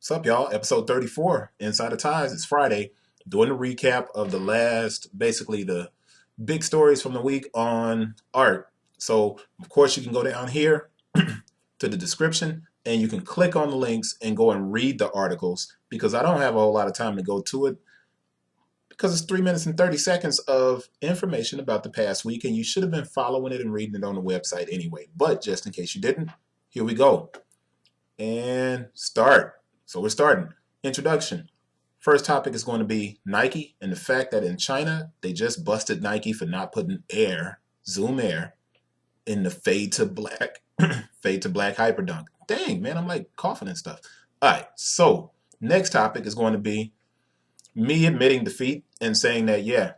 What's up, y'all? Episode 34, Inside the Ties. It's Friday. Doing a recap of the last, basically the big stories from the week on art. So, of course, you can go down here to the description and you can click on the links and go and read the articles because I don't have a whole lot of time to go to it because it's 3 minutes and 30 seconds of information about the past week and you should have been following it and reading it on the website anyway. But just in case you didn't, here we go. And start. So we're starting. Introduction. First topic is going to be Nike and the fact that in China, they just busted Nike for not putting air, Zoom Air, in the fade to black, fade to black Hyperdunk. Dang, man, I'm like coughing and stuff. All right, so next topic is going to be me admitting defeat and saying that, yeah,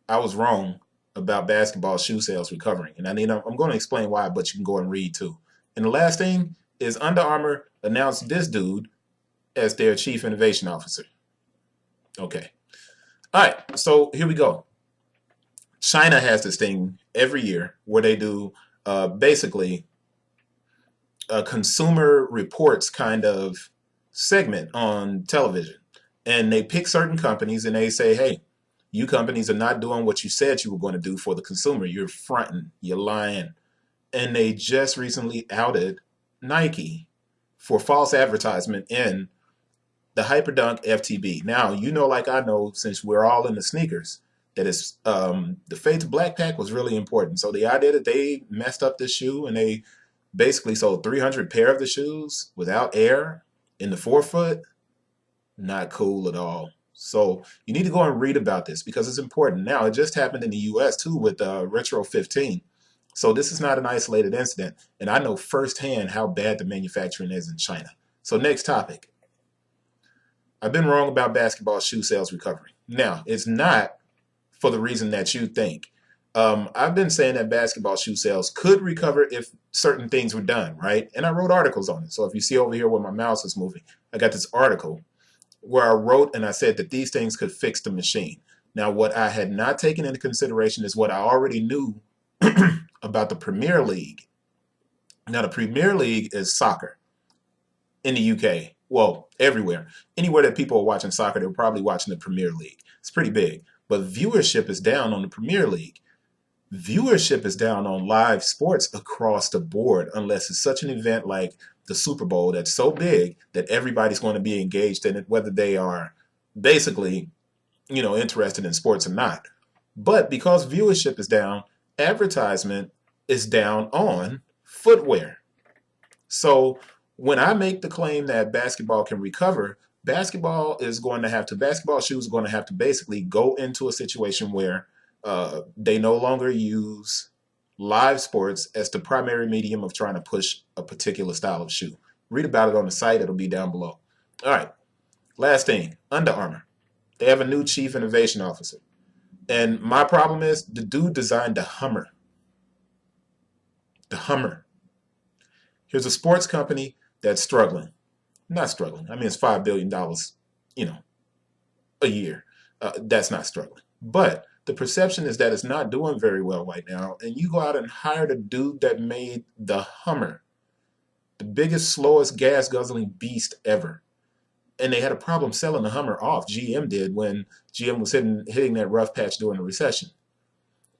I was wrong about basketball shoe sales recovering. And I'm going to explain why, but you can go and read too. And the last thing is Under Armour announced this dude as their chief innovation officer. Okay. All right. So here we go. China has this thing every year where they do basically a consumer reports kind of segment on television. And they pick certain companies and they say, hey, you companies are not doing what you said you were going to do for the consumer. You're fronting, you're lying. And they just recently outed Nike for false advertisement in the Hyperdunk FTB. Now, you know, like I know, since we're all in the sneakers, that is the Fade to Black pack was really important. So the idea that they messed up this shoe and they basically sold 300 pair of the shoes without air in the forefoot, not cool at all. So you need to go and read about this because it's important. Now, it just happened in the US too with Retro 15. So this is not an isolated incident. And I know firsthand how bad the manufacturing is in China. So next topic. I've been wrong about basketball shoe sales recovery. Now, it's not for the reason that you think. I've been saying that basketball shoe sales could recover if certain things were done, right? And I wrote articles on it. So if you see over here where my mouse is moving, I got this article where I wrote and I said that these things could fix the machine. Now, what I had not taken into consideration is what I already knew about the Premier League. Now, the Premier League is soccer in the UK. Well, everywhere. Anywhere that people are watching soccer, they're probably watching the Premier League. It's pretty big. But viewership is down on the Premier League. Viewership is down on live sports across the board, unless it's such an event like the Super Bowl that's so big that everybody's going to be engaged in it, whether they are basically, interested in sports or not. But because viewership is down, advertisement is down on footwear. So when I make the claim that basketball can recover, basketball shoes are going to have to basically go into a situation where they no longer use live sports as the primary medium of trying to push a particular style of shoe. Read about it on the site. It'll be down below. All right. Last thing, Under Armour. They have a new chief innovation officer. And my problem is the dude designed the Hummer. The Hummer. Here's a sports company that's struggling. Not struggling. I mean, it's $5 billion, a year. That's not struggling. But the perception is that it's not doing very well right now. And you go out and hire the dude that made the Hummer, the biggest, slowest, gas-guzzling beast ever. And they had a problem selling the Hummer off. GM did when GM was hitting that rough patch during the recession.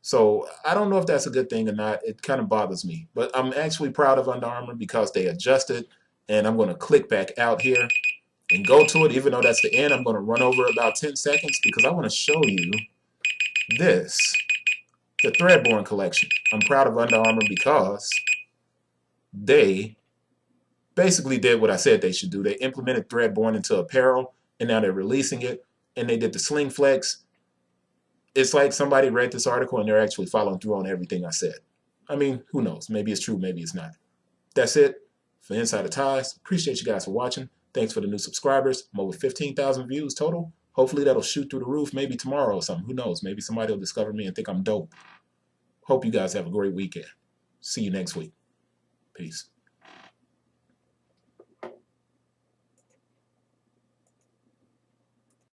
So I don't know if that's a good thing or not. It kind of bothers me. But I'm actually proud of Under Armour because they adjusted. And I'm going to click back out here and go to it. Even though that's the end, I'm going to run over about 10 seconds because I want to show you this, the Threadborne collection. I'm proud of Under Armour because they basically did what I said they should do. They implemented Threadborne into apparel, and now they're releasing it. And they did the Sling Flex. It's like somebody read this article and they're actually following through on everything I said. I mean, who knows? Maybe it's true, maybe it's not. That's it for Inside the Ties. Appreciate you guys for watching. Thanks for the new subscribers. I'm over 15,000 views total. Hopefully that'll shoot through the roof maybe tomorrow or something. Who knows? Maybe somebody will discover me and think I'm dope. Hope you guys have a great weekend. See you next week. Peace.